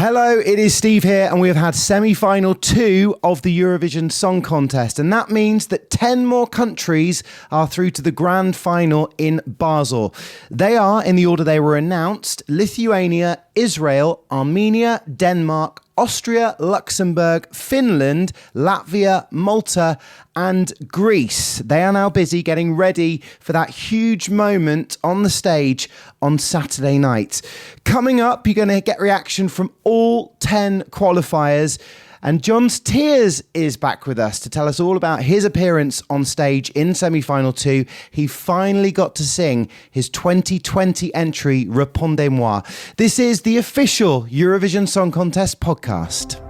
Hello, it is Steve here, and we have had semi-final 2 of the Eurovision Song Contest, and that means that 10 more countries are through to the grand final in Basel. They are, in the order they were announced, Lithuania, Israel, Armenia, Denmark, Austria, Luxembourg, Finland, Latvia, Malta and Greece. They are now busy getting ready for that huge moment on the stage on Saturday night. Coming up, you're going to get reaction from all 10 qualifiers. And Gjon's Tears is back with us to tell us all about his appearance on stage in semi-final 2. He finally got to sing his 2020 entry, Répondez-moi. This is the official Eurovision Song Contest podcast.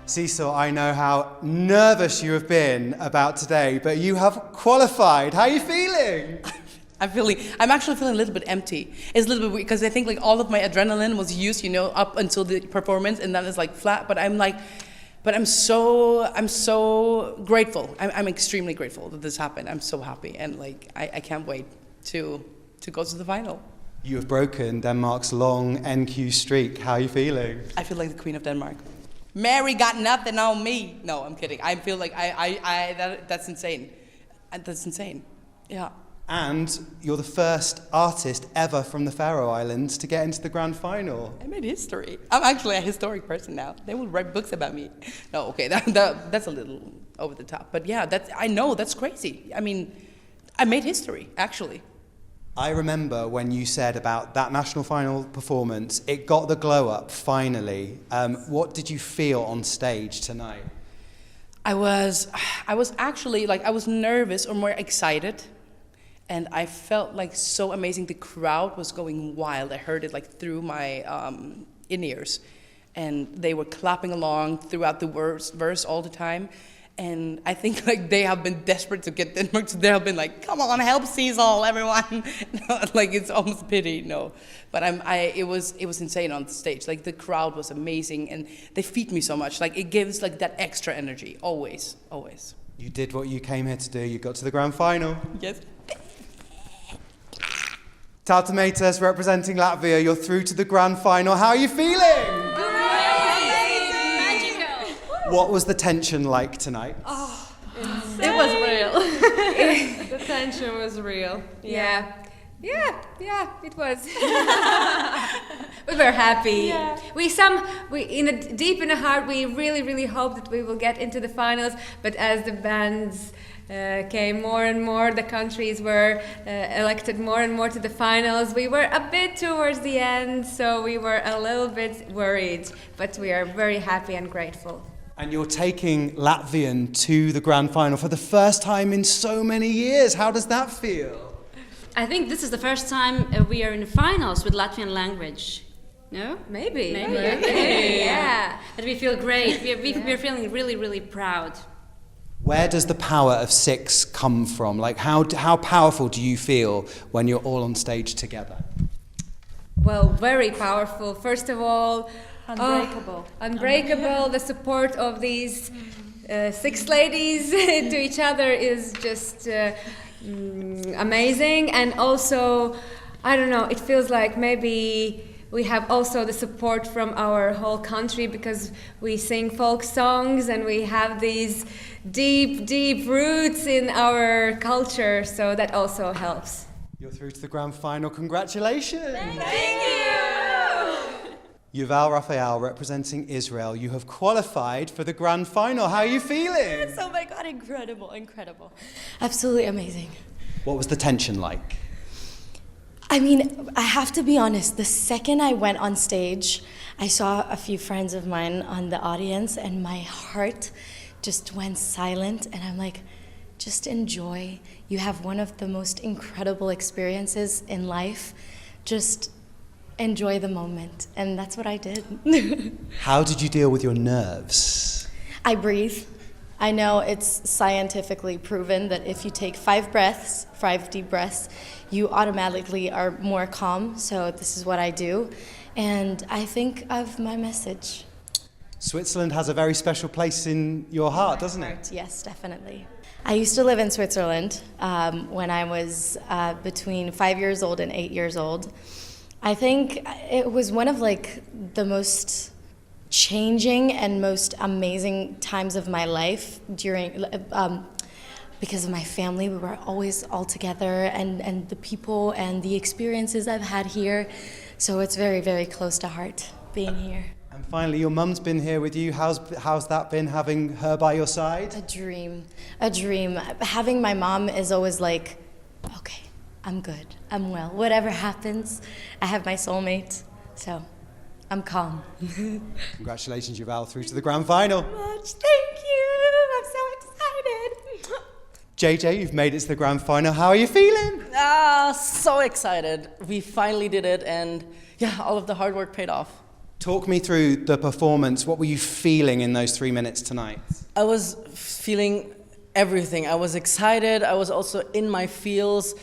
Cecil, I know how nervous you have been about today, but you have qualified. How are you feeling? I'm actually feeling a little bit empty. It's a little bit weird because I think like all of my adrenaline was used, up until the performance, and then it's like flat. But I'm so grateful. I'm extremely grateful that this happened. I'm so happy, and I can't wait to go to the final. You have broken Denmark's long NQ streak. How are you feeling? I feel like the Queen of Denmark. Mary got nothing on me. No, I'm kidding. I feel like that's insane. That's insane. Yeah. And you're the first artist ever from the Faroe Islands to get into the grand final. I made history. I'm actually a historic person now. They will write books about me. No, okay, that's a little over the top. But yeah, that's crazy. I mean, I made history, actually. I remember when you said about that national final performance, it got the glow up, finally. What did you feel on stage tonight? I was actually, I was nervous or more excited. And I felt so amazing. The crowd was going wild. I heard it through my in-ears. And they were clapping along throughout the verse all the time. And I think they have been desperate to get Denmark, so they have been come on, help Cecil, everyone. It's almost pity, no. But it was insane on the stage. The crowd was amazing, and they feed me so much. It gives that extra energy, always. You did what you came here to do. You got to the grand final. Yes. Tautametas representing Latvia. You're through to the grand final. How are you feeling? What was the tension like tonight? Oh, it was real. The tension was real. Yeah, it was. We were happy. Yeah. Deep in the heart, we really hope that we will get into the finals. But as the bands came more and more, the countries were elected more and more to the finals. We were a bit towards the end, so we were a little bit worried. But we are very happy and grateful. And you're taking Latvian to the grand final for the first time in so many years. How does that feel? I think this is the first time we are in the finals with Latvian language. No? Maybe. Yeah. And we feel great. We're feeling really proud. Where does the power of 6 come from? How powerful do you feel when you're all on stage together? Well, very powerful. First of all, unbreakable. The support of these 6 ladies to each other is just amazing. And also, I don't know, it feels like maybe we have also the support from our whole country because we sing folk songs and we have these deep roots in our culture. So that also helps. You're through to the grand final. Congratulations. Thank you. Yuval Raphael representing Israel. You have qualified for the grand final. How are you feeling? Oh my God, incredible. Absolutely amazing. What was the tension like? I mean, I have to be honest, the second I went on stage, I saw a few friends of mine on the audience and my heart just went silent and I'm like, just enjoy. You have one of the most incredible experiences in life. Just enjoy the moment. And that's what I did. How did you deal with your nerves? I breathe. I know it's scientifically proven that if you take 5 deep breaths, you automatically are more calm. So this is what I do. And I think of my message. Switzerland has a very special place in your heart, doesn't it? Yes, definitely. I used to live in Switzerland when I was between 5 years old and 8 years old. I think it was one of the most changing and most amazing times of my life during because of my family. We were always all together, and the people and the experiences I've had here. So it's very, very close to heart being here. And finally, your mum's been here with you. How's that been, having her by your side? A dream. Having my mom is always like, okay, I'm good, I'm well. Whatever happens, I have my soulmate, so I'm calm. Congratulations, Yuval, through to the grand final. Much, thank you. I'm so excited. JJ, you've made it to the grand final. How are you feeling? So excited. We finally did it, and yeah, all of the hard work paid off. Talk me through the performance. What were you feeling in those 3 minutes tonight? I was feeling everything. I was excited. I was also in my feels,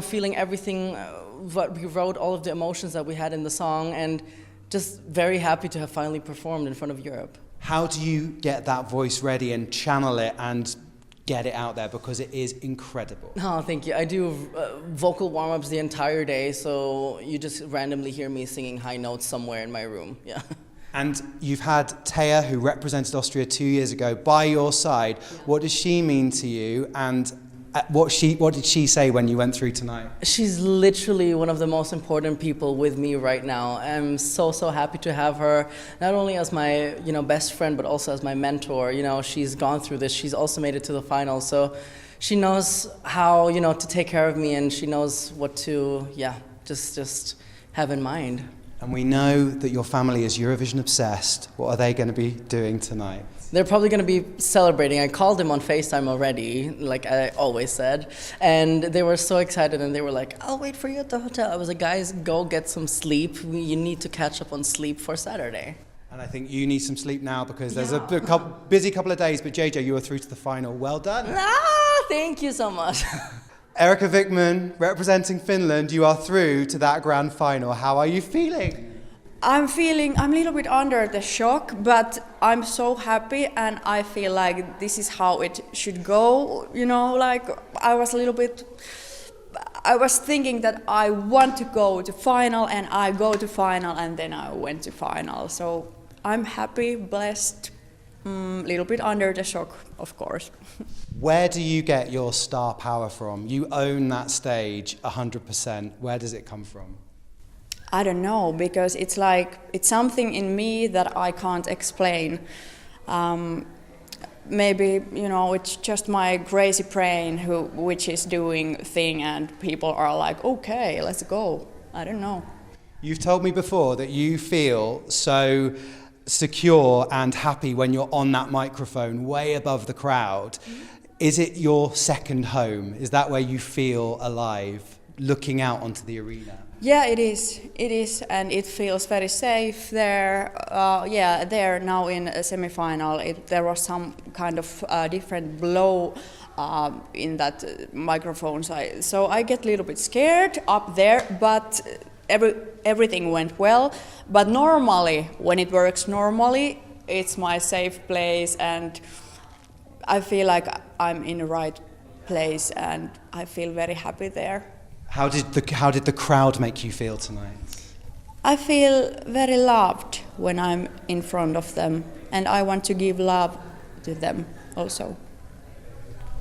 feeling everything, what we wrote, all of the emotions that we had in the song, and just very happy to have finally performed in front of Europe. How do you get that voice ready and channel it and get it out there, because it is incredible? Oh, thank you. I do vocal warm-ups the entire day, so you just randomly hear me singing high notes somewhere in my room. Yeah. And you've had Taya, who represented Austria 2 years ago, by your side. What does she mean to you, and what did she say when you went through tonight? She's literally one of the most important people with me right now. I'm so happy to have her, not only as my best friend, but also as my mentor. She's gone through this. She's also made it to the final, so she knows how to take care of me, and she knows what to just have in mind. And we know that your family is Eurovision obsessed. What are they going to be doing tonight? They're probably going to be celebrating. I called them on FaceTime already, like I always said. And they were so excited, and they were like, I'll wait for you at the hotel. I was like, guys, go get some sleep. You need to catch up on sleep for Saturday. And I think you need some sleep now, because there's a busy couple of days. But JJ, you are through to the final. Well done. Thank you so much. Erika Wickman, representing Finland, you are through to that grand final. How are you feeling? I'm a little bit under the shock, but I'm so happy, and I feel like this is how it should go. I was thinking that I want to go to final, and I go to final, and then I went to final. So I'm happy, blessed, a little bit under the shock, of course. Where do you get your star power from? You own that stage 100%. Where does it come from? I don't know, because it's something in me that I can't explain. Maybe, it's just my crazy brain which is doing thing, and people are like, okay, let's go. I don't know. You've told me before that you feel so secure and happy when you're on that microphone way above the crowd. Mm-hmm. Is it your second home? Is that where you feel alive, looking out onto the arena? Yeah, it is, and it feels very safe there. There now in a semi-final, there was some kind of different blow in that microphone, so I get a little bit scared up there, but everything went well. But normally, when it works normally, it's my safe place, and I feel like I'm in the right place, and I feel very happy there. How did the crowd make you feel tonight? I feel very loved when I'm in front of them, and I want to give love to them also.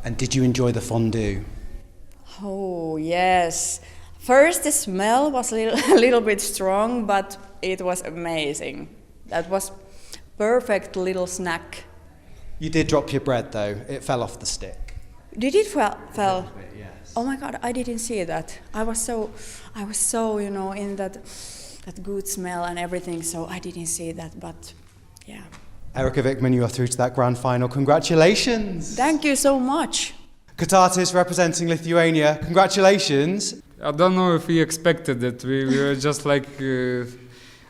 And did you enjoy the fondue? Oh, yes. First, the smell was a little bit strong, but it was amazing. That was perfect little snack. You did drop your bread, though. It fell off the stick. Did it fell? Yes. Oh my God, I didn't see that. I was so in that good smell and everything, so I didn't see that, but yeah. Erika Wickman, you are through to that grand final. Congratulations. Thank you so much. Katatis, representing Lithuania. Congratulations. I don't know if we expected it. We were just like,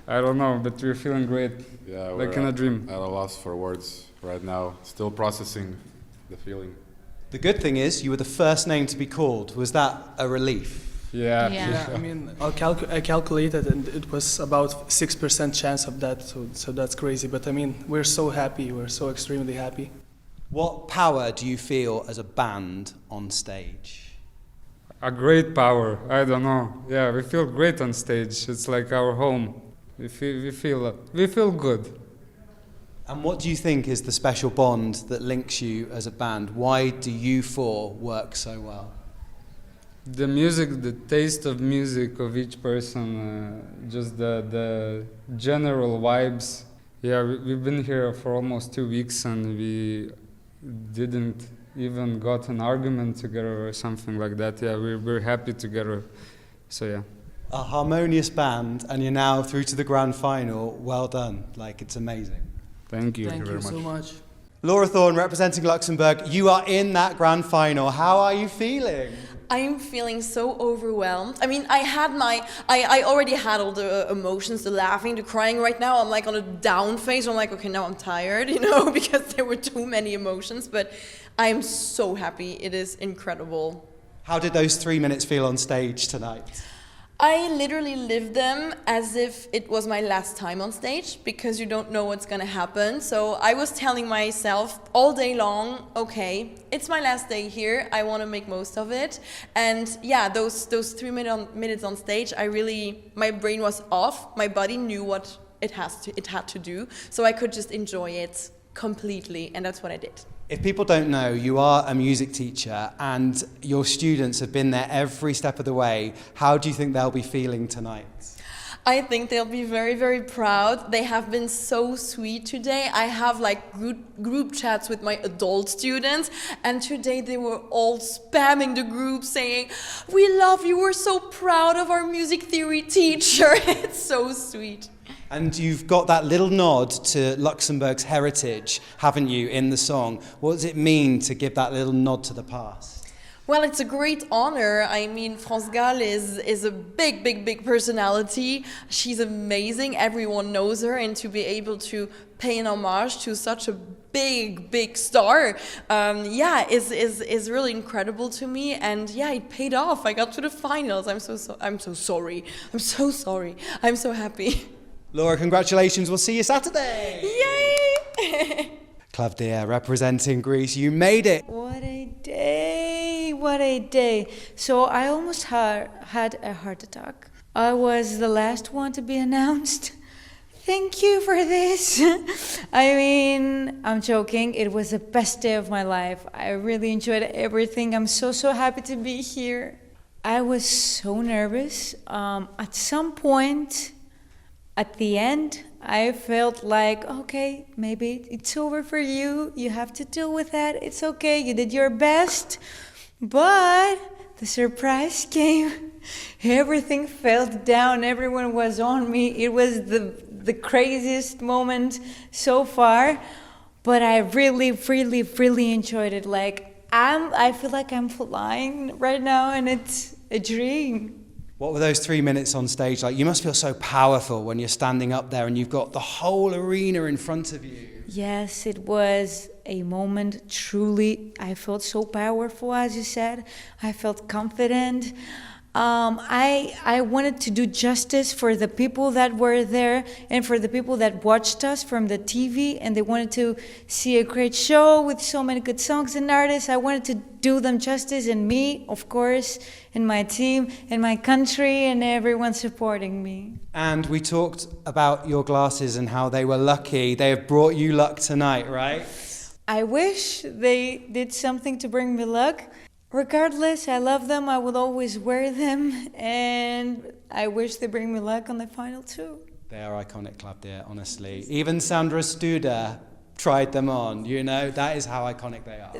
I don't know, but we're feeling great. Yeah, like in a dream. At a loss for words right now. Still processing the feeling. The good thing is you were the first name to be called. Was that a relief? Yeah. Yeah, I mean, I calculated, and it was about 6% chance of that, so that's crazy. But I mean, we're so happy, we're so extremely happy. What power do you feel as a band on stage? A great power. I don't know. Yeah, we feel great on stage. It's like our home. We feel good. And what do you think is the special bond that links you as a band? Why do you four work so well? The music, the taste of music of each person, just the general vibes. Yeah, we've been here for almost 2 weeks and we didn't even got an argument together or something like that. Yeah, we're happy together. So yeah. A harmonious band, and you're now through to the grand final. Well done. Like, it's amazing. Thank you Thank very you much. so much. Laura Thorne, representing Luxembourg, you are in that grand final. How are you feeling? I'm feeling so overwhelmed. I mean, I already had all the emotions, the laughing, the crying. Right now, I'm like on a down phase. I'm like, okay, now I'm tired, because there were too many emotions. But I am so happy. It is incredible. How did those 3 minutes feel on stage tonight? I literally lived them as if it was my last time on stage, because you don't know what's gonna happen. So I was telling myself all day long, okay, it's my last day here, I wanna make most of it. And yeah, those 3 minutes on stage, my brain was off, my body knew what it had to do, so I could just enjoy it completely, and that's what I did. If people don't know, you are a music teacher and your students have been there every step of the way. How do you think they'll be feeling tonight? I think they'll be very, very proud. They have been so sweet today. I have like group chats with my adult students, and today they were all spamming the group saying, "We love you, we're so proud of our music theory teacher." It's so sweet. And you've got that little nod to Luxembourg's heritage, haven't you, in the song? What does it mean to give that little nod to the past? Well, it's a great honor. I mean, France Gall is a big personality. She's amazing. Everyone knows her, and to be able to pay an homage to such a big star, is really incredible to me. And yeah, it paid off. I got to the finals. I'm so sorry. I'm so sorry. I'm so happy. Laura, congratulations. We'll see you Saturday. Yay! Klavdia, representing Greece, you made it. What a day, what a day. So I almost had a heart attack. I was the last one to be announced. Thank you for this. I mean, I'm joking. It was the best day of my life. I really enjoyed everything. I'm so happy to be here. I was so nervous. At some point, at the end, I felt like, okay, maybe it's over for you. You have to deal with that. It's okay. You did your best. But the surprise came. Everything fell down. Everyone was on me. It was the craziest moment so far. But I really enjoyed it. Like, I feel like I'm flying right now, and it's a dream. What were those 3 minutes on stage like? You must feel so powerful when you're standing up there and you've got the whole arena in front of you. Yes, it was a moment, truly. I felt so powerful, as you said. I felt confident. I wanted to do justice for the people that were there and for the people that watched us from the TV, and they wanted to see a great show with so many good songs and artists. I wanted to do them justice, and me, of course, and my team, and my country, and everyone supporting me. And we talked about your glasses and how they were lucky. They have brought you luck tonight, right? I wish they did something to bring me luck. Regardless, I love them, I will always wear them, and I wish they bring me luck on the final too. They are iconic, Klavdia, honestly. Even Sandra Studer tried them on, that is how iconic they are.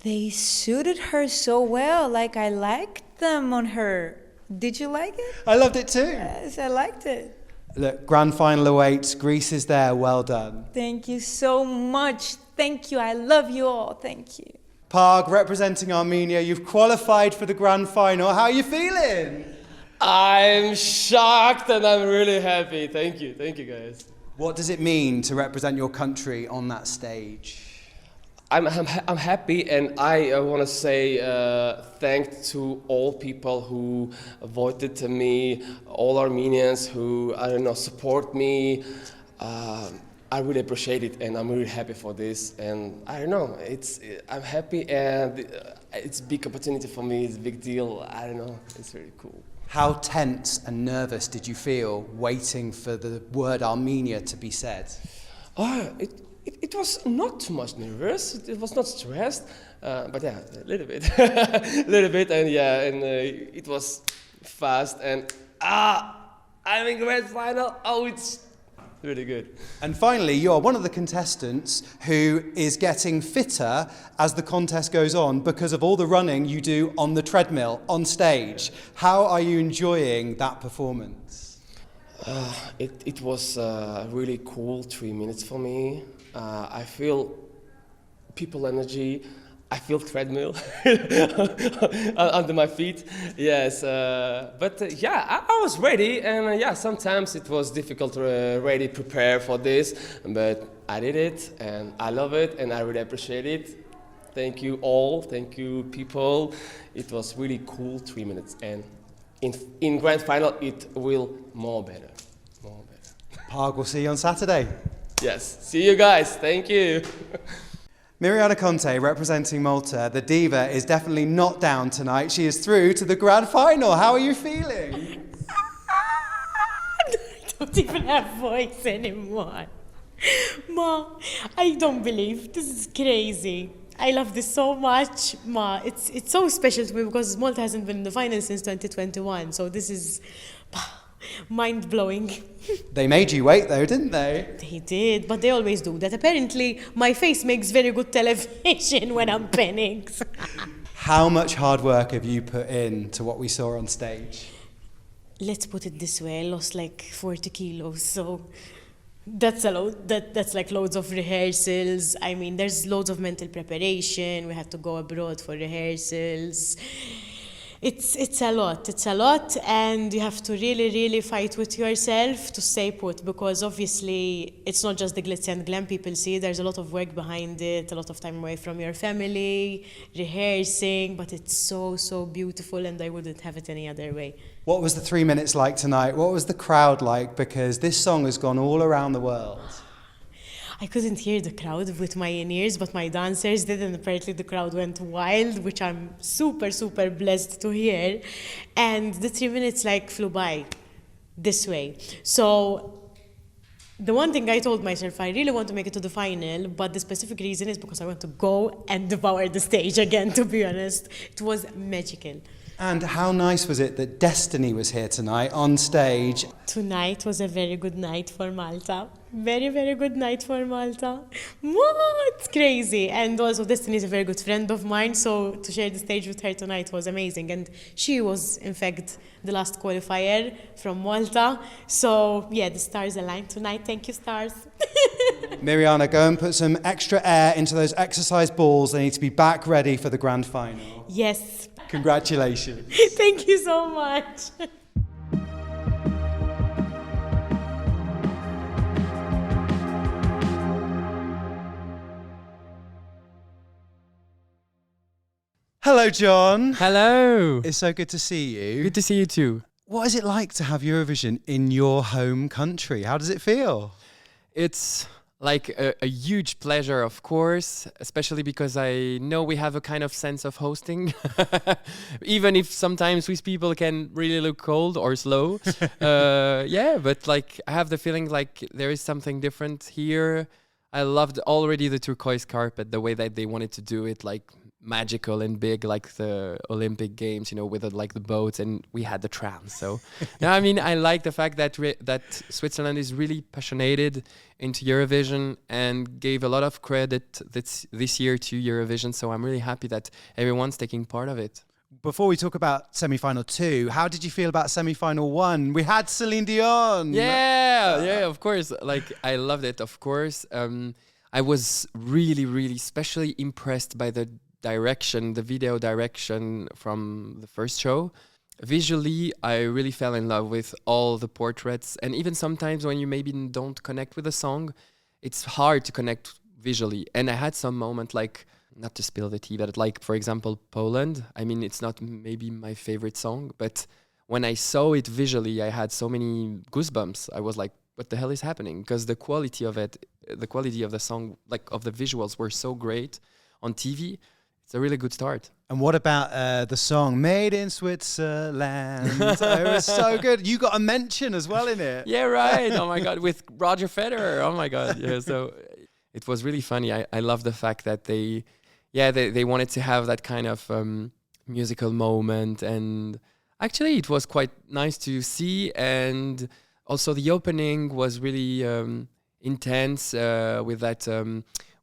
They suited her so well, like I liked them on her. Did you like it? I loved it too. Yes, I liked it. Look, grand final awaits, Greece is there, well done. Thank you so much, thank you, I love you all, thank you. Parg, representing Armenia, you've qualified for the grand final. How are you feeling? I'm shocked and I'm really happy. Thank you guys. What does it mean to represent your country on that stage? I'm happy, and I want to say thanks to all people who voted me, all Armenians who support me. I really appreciate it, and I'm really happy for this. And I don't know, I'm happy, and it's a big opportunity for me. It's a big deal. I don't know, it's really cool. How tense and nervous did you feel waiting for the word Armenia to be said? It was not too much nervous. It was not stressed, but yeah, a little bit, and yeah, and it was fast. And I'm in grand final. Oh, it's really good. And finally, you are one of the contestants who is getting fitter as the contest goes on because of all the running you do on the treadmill, on stage. How are you enjoying that performance? It was really cool 3 minutes for me. I feel people energy. I feel treadmill under my feet. Yes, but I was ready, and sometimes it was difficult to really prepare for this, but I did it, and I love it, and I really appreciate it. Thank you all. Thank you, people. It was really cool 3 minutes, and in grand final it will more better. Parg, we'll see you on Saturday. Yes, see you guys. Thank you. Mirjana Conte, representing Malta, the diva, is definitely not down tonight. She is through to the grand final. How are you feeling? I don't even have voice anymore. Ma, I don't believe. This is crazy. I love this so much. Ma, it's so special to me because Malta hasn't been in the final since 2021. So this is mind-blowing. They made you wait though, didn't they? They did, but they always do that. Apparently, my face makes very good television when I'm penning. How much hard work have you put in to what we saw on stage? Let's put it this way, I lost like 40 kilos, so that's a lot. That's like loads of rehearsals. I mean, there's loads of mental preparation. We had to go abroad for rehearsals. It's a lot, and you have to really fight with yourself to stay put, because obviously it's not just the glitz and glam people see. There's a lot of work behind it, a lot of time away from your family, rehearsing, but it's so beautiful, and I wouldn't have it any other way. What was the 3 minutes like tonight? What was the crowd like? Because this song has gone all around the world. I couldn't hear the crowd with my in-ears, but my dancers did, and apparently the crowd went wild, which I'm super blessed to hear. And the 3 minutes flew by this way. So the one thing I told myself, I really want to make it to the final, but the specific reason is because I want to go and devour the stage again, to be honest. It was magical. And how nice was it that Destiny was here tonight on stage? Tonight was a very good night for Malta. Very good night for Malta. What? Crazy. And also Destiny is a very good friend of mine, so to share the stage with her tonight was amazing. And she was, in fact, the last qualifier from Malta. So, yeah, the stars aligned tonight. Thank you, stars. Mirjana, go and put some extra air into those exercise balls. They need to be back ready for the grand final. Yes. Congratulations. Thank you so much. Hello, Gjon. Hello. It's so good to see you. Good to see you too. What is it like to have Eurovision in your home country? How does it feel? It's like a huge pleasure, of course, especially because I know we have a kind of sense of hosting, even if sometimes Swiss people can really look cold or slow. But I have the feeling there is something different here. I loved already the turquoise carpet, the way that they wanted to do it, magical and big, like the Olympic Games, with the boats, and we had the trams. So, I like the fact that that Switzerland is really passionate into Eurovision and gave a lot of credit this year to Eurovision. So I'm really happy that everyone's taking part of it. Before we talk about semi-final 2, how did you feel about semi-final 1? We had Celine Dion. Yeah, of course. I loved it, of course. I was really especially impressed by the video direction from the first show. Visually, I really fell in love with all the portraits, and even sometimes when you maybe don't connect with a song, it's hard to connect visually. And I had some moment like, not to spill the tea, but like, for example, Poland. I mean, it's not maybe my favorite song, but when I saw it visually, I had so many goosebumps. I was like, what the hell is happening? Because the quality of it, the quality of the song, like of the visuals were so great on TV. It's a really good start. And what about the song Made in Switzerland? It was so good. You got a mention as well in it. Yeah, right. Oh my God, with Roger Federer. Oh my God. Yeah, so it was really funny. I love the fact that they wanted to have that kind of musical moment. And actually, it was quite nice to see. And also the opening was really intense with that...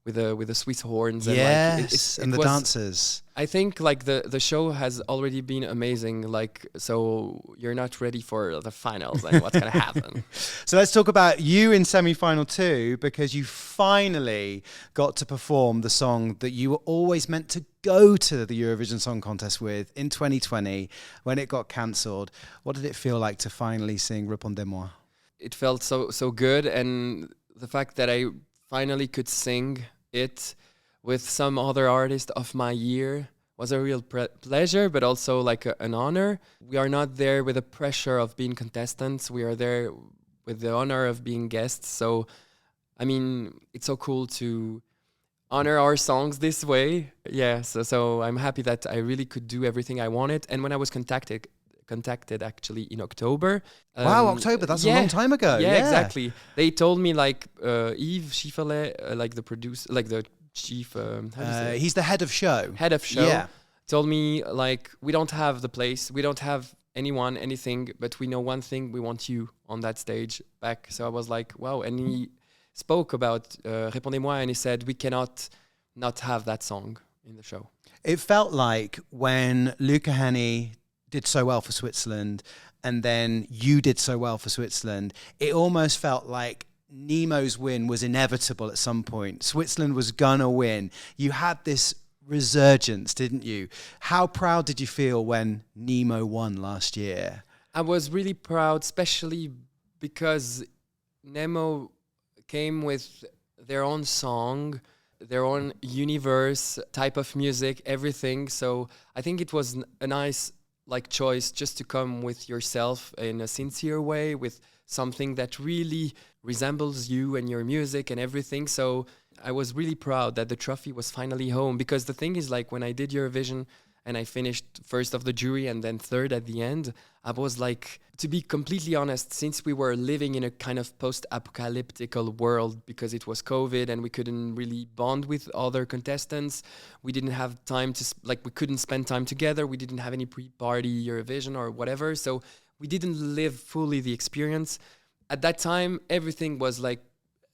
with the Swiss horns and and the dancers. I think like the show has already been amazing. Like, so you're not ready for the finals and what's gonna happen. So let's talk about you in semi-final 2, because you finally got to perform the song that you were always meant to go to the Eurovision Song Contest with in 2020 when it got cancelled. What did it feel like to finally sing Répondez-moi? It felt so good, and the fact that I finally could sing it with some other artist of my year was a real pleasure, but also like an honor. We are not there with the pressure of being contestants. We are there with the honor of being guests. So, I mean, it's so cool to honor our songs this way. Yeah, so I'm happy that I really could do everything I wanted. And when I was contacted actually in October. Wow, October, that's a long time ago. Yeah, exactly. They told me like Yves Schifferle, like the producer, like the chief, how do you say? He's the head of show. Yeah. Told me like, we don't have the place, we don't have anything, but we know one thing, we want you on that stage back. So I was like, wow. And he spoke about Répondez-moi, and he said, we cannot not have that song in the show. It felt like when Luca Hänni did so well for Switzerland, and then you did so well for Switzerland, it almost felt like Nemo's win was inevitable at some point. Switzerland was gonna win. You had this resurgence, didn't you? How proud did you feel when Nemo won last year? I was really proud, especially because Nemo came with their own song, their own universe, type of music, everything. So I think it was a nice choice just to come with yourself in a sincere way, with something that really resembles you and your music and everything. So I was really proud that the trophy was finally home, because the thing is, like, when I did Eurovision and I finished first of the jury and then third at the end, I was like, to be completely honest, since we were living in a kind of post-apocalyptic world because it was COVID and we couldn't really bond with other contestants, we didn't have time to, we couldn't spend time together, we didn't have any pre-party Eurovision or whatever, so we didn't live fully the experience. At that time, everything was like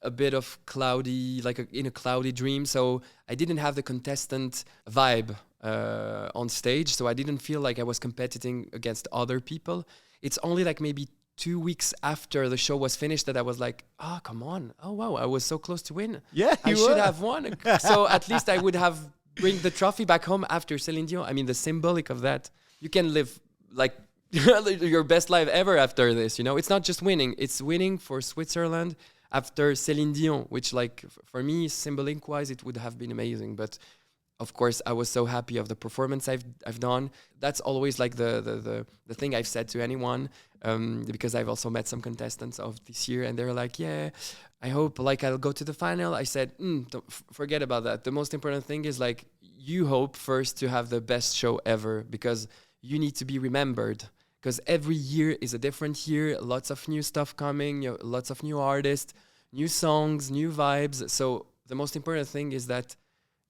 a bit of cloudy, in a cloudy dream, so I didn't have the contestant vibe on stage, so I didn't feel like I was competing against other people. It's only like maybe 2 weeks after the show was finished that I was like, oh, come on. Oh, wow, I was so close to win. Yeah, I should have won. So at least I would have bring the trophy back home after Céline Dion. I mean, the symbolic of that, you can live like your best life ever after this, you know? It's not just winning, it's winning for Switzerland after Céline Dion, which for me, symbolic-wise, it would have been amazing. But of course, I was so happy of the performance I've done. That's always like the thing I've said to anyone, because I've also met some contestants of this year, and they're like, yeah, I hope I'll go to the final. I said, don't forget about that. The most important thing is you hope first to have the best show ever, because you need to be remembered. Because every year is a different year, lots of new stuff coming, lots of new artists, new songs, new vibes. So the most important thing is that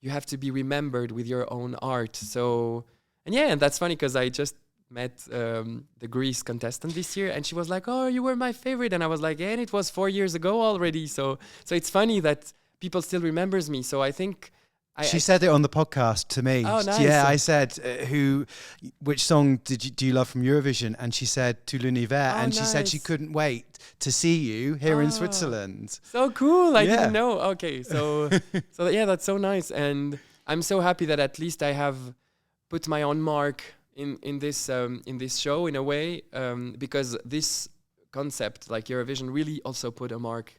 you have to be remembered with your own art. So, and that's funny because I just met the Greece contestant this year, and she was like, oh, you were my favorite. And I was like, yeah, and it was 4 years ago already. So it's funny that people still remembers me. So I think... She said it on the podcast to me. Oh, nice. Yeah, I said, which song do you love from Eurovision? And she said, Tout l'univers. And she said she couldn't wait to see you here in Switzerland. So cool. I didn't know. Okay, so yeah, that's so nice. And I'm so happy that at least I have put my own mark in this show in a way, because this concept, like Eurovision, really also put a mark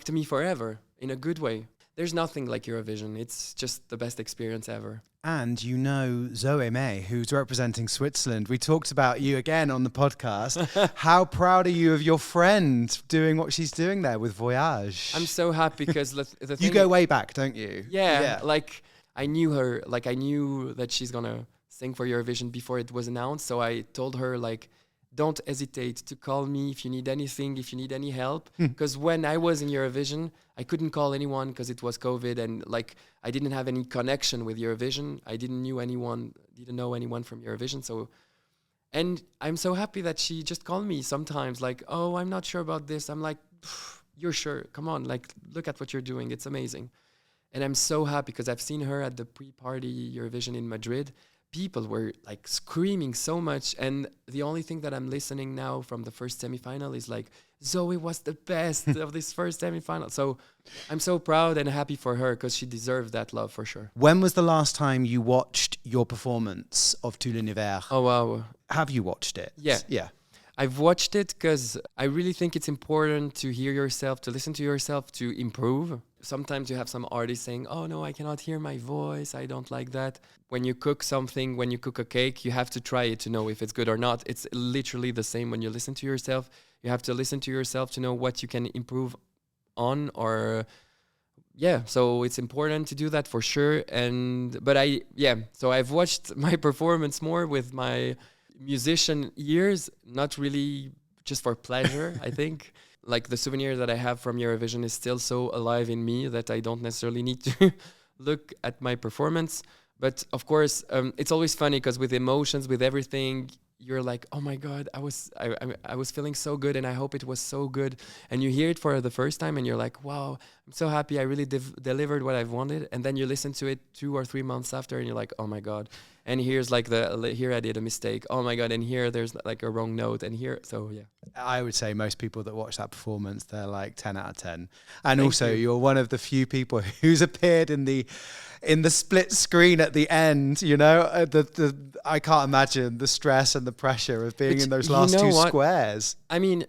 to me forever in a good way. there's nothing like Eurovision. It's just the best experience ever. And you know Zoe May, who's representing Switzerland. We talked about you again on the podcast. How proud are you of your friend doing what she's doing there with Voyage? I'm so happy because the thing you go way back, don't you? Yeah, like I knew her, like I knew that she's gonna sing for Eurovision before it was announced. So I told her, like, don't hesitate to call me if you need anything, if you need any help. Because when I was in Eurovision, I couldn't call anyone because it was COVID, and like I didn't have any connection with Eurovision. I didn't know anyone from Eurovision. So, and I'm so happy that she just called me sometimes, like, oh, I'm not sure about this. I'm like, you're sure? Come on, like, look at what you're doing. It's amazing. And I'm so happy because I've seen her at the pre-party Eurovision in Madrid. People were like screaming so much, and the only thing that I'm listening now from the first semifinal is like, Zoe was the best of this first semifinal. So I'm so proud and happy for her because she deserves that love for sure. When was the last time you watched your performance of Tout l'univers? Oh wow. Have you watched it? Yeah. I've watched it because I really think it's important to hear yourself, to listen to yourself, to improve. Sometimes you have some artists saying, oh no, I cannot hear my voice, I don't like that. When you cook something, when you cook a cake, you have to try it to know if it's good or not. It's literally the same when you listen to yourself. You have to listen to yourself to know what you can improve on, or so it's important to do that for sure. So I've watched my performance more with my musician ears, not really just for pleasure. I think like the souvenir that I have from Eurovision is still so alive in me that I don't necessarily need to look at my performance. But of course, it's always funny because with emotions, with everything, you're like, oh my God, I was feeling so good, and I hope it was so good. And you hear it for the first time and you're like, wow, I'm so happy I really delivered what I've wanted. And then you listen to it 2 or 3 months after and you're like, oh my God. And here's like here I did a mistake. Oh my God. And here there's like a wrong note. And here, so yeah. I would say most people that watch that performance, they're like 10 out of 10. And also you're one of the few people who's appeared in the split screen at the end, you know. I can't imagine the stress and the pressure of being in those last two squares. I mean,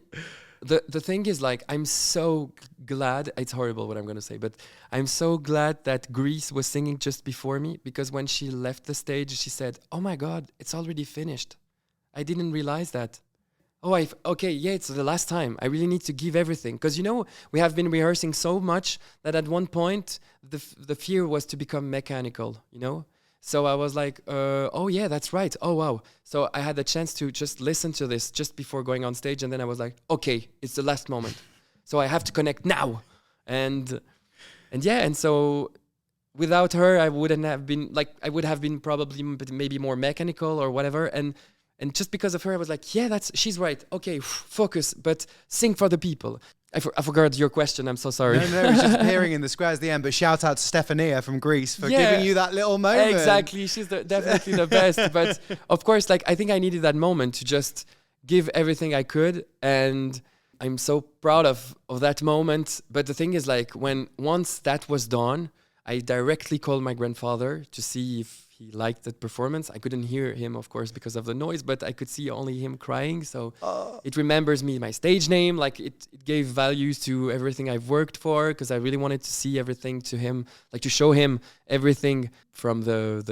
the thing is, like, I'm so glad, it's horrible what I'm going to say, but I'm so glad that Greece was singing just before me, because when she left the stage, she said, oh my God, it's already finished. I didn't realize that. It's the last time. I really need to give everything. Because, you know, we have been rehearsing so much that at one point, the fear was to become mechanical, you know? So I was like, oh yeah, that's right. Oh, wow. So I had the chance to just listen to this just before going on stage. And then I was like, okay, it's the last moment. So I have to connect now. And so without her, I wouldn't have been, like, I would have been probably maybe more mechanical or whatever. And just because of her, I was like, yeah, she's right. Okay, focus, but sing for the people. I forgot your question. I'm so sorry. No, it's just appearing in the squares at the end. But shout out to Stephania from Greece for giving you that little moment. Exactly. She's definitely the best. But of course, like, I think I needed that moment to just give everything I could. And I'm so proud of that moment. But the thing is, like, once that was done, I directly called my grandfather to see if he liked that performance. I couldn't hear him, of course, because of the noise, but I could see only him crying. So it remembers me, my stage name. Like, it gave values to everything I've worked for, because I really wanted to see everything to him, like to show him everything from the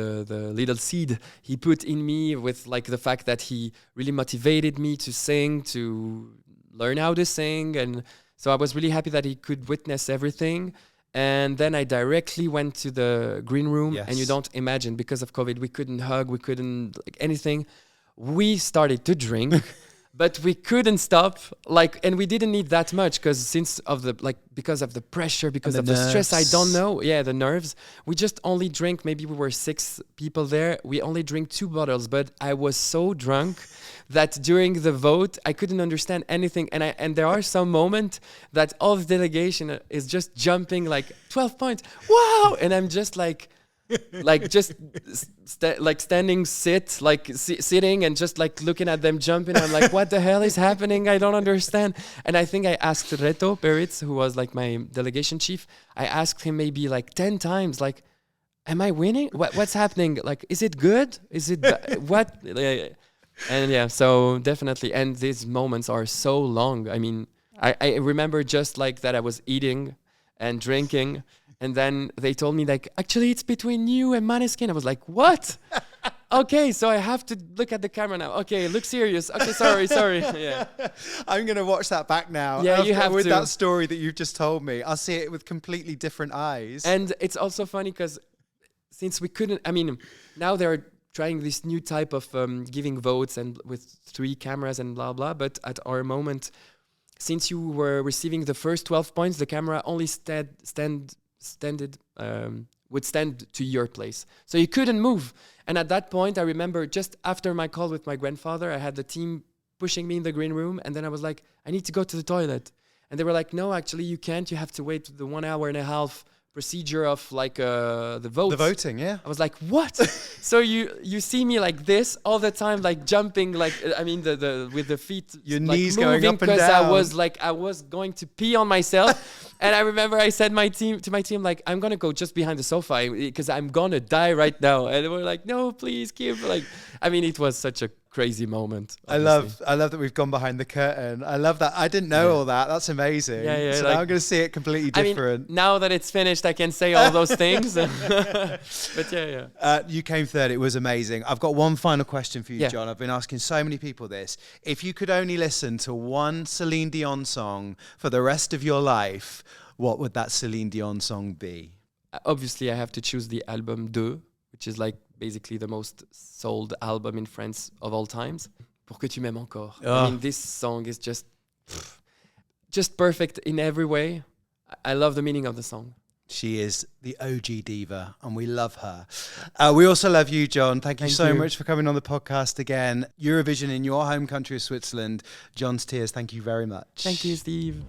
little seed he put in me, with like the fact that he really motivated me to sing, to learn how to sing. And so I was really happy that he could witness everything. And then I directly went to the green room, and you don't imagine, because of COVID, we couldn't hug, we couldn't like anything. We started to drink, but we couldn't stop. Like, and we didn't need that much because of the pressure, because of the stress. I don't know. Yeah, the nerves. We just only drank. Maybe we were 6 people there. We only drank 2 bottles, but I was so drunk that during the vote, I couldn't understand anything. And there are some moments that all the delegation is just jumping like 12 points. Wow! And I'm just like standing, sitting and just like looking at them jumping. I'm like, what the hell is happening? I don't understand. And I think I asked Reto Peritz, who was like my delegation chief, I asked him maybe like 10 times, like, am I winning? What's happening? Like, is it good? Is it what? And yeah, so definitely. And these moments are so long. I mean, I remember just like that I was eating and drinking, And then they told me like, actually, it's between you and Maneskin. I was like, what? Okay, so I have to look at the camera now. Okay, look serious. Okay, sorry. Yeah. I'm going to watch that back now. Yeah, you have with to. That story that you've just told me. I'll see it with completely different eyes. And it's also funny because since we couldn't, I mean, now they're trying this new type of giving votes and with 3 cameras and blah, blah. But at our moment, since you were receiving the first 12 points, the camera only would stand to your place. So you couldn't move. And at that point, I remember just after my call with my grandfather, I had the team pushing me in the green room. And then I was like, I need to go to the toilet. And they were like, no, actually, you can't. You have to wait the 1 hour and a half procedure of like the vote. The voting, yeah. I was like, what? So you see me like this all the time, like jumping, like I mean the with the feet, your like knees going up and because down. I was going to pee on myself. And I remember I said to my team like, I'm gonna go just behind the sofa because I'm gonna die right now. And they were like, no, please keep like. I mean, it was such a crazy moment. Obviously. I love that we've gone behind the curtain. I love that. I didn't know all that. That's amazing. Yeah. So like, now I'm going to see it completely different. I mean, now that it's finished, I can say all those things. But yeah. You came third. It was amazing. I've got one final question for you, Yeah. Gjon. I've been asking so many people this. If you could only listen to one Celine Dion song for the rest of your life, what would that Celine Dion song be? Obviously, I have to choose the album Deux, which is like basically the most sold album in France of all times. Pour que tu m'aimes encore. I mean, this song is just perfect in every way. I love the meaning of the song. She is the OG diva, and we love her. We also love you, Gjon. Thank you so much for coming on the podcast again. Eurovision in your home country of Switzerland. Gjon's Tears, thank you very much. Thank you, Steve.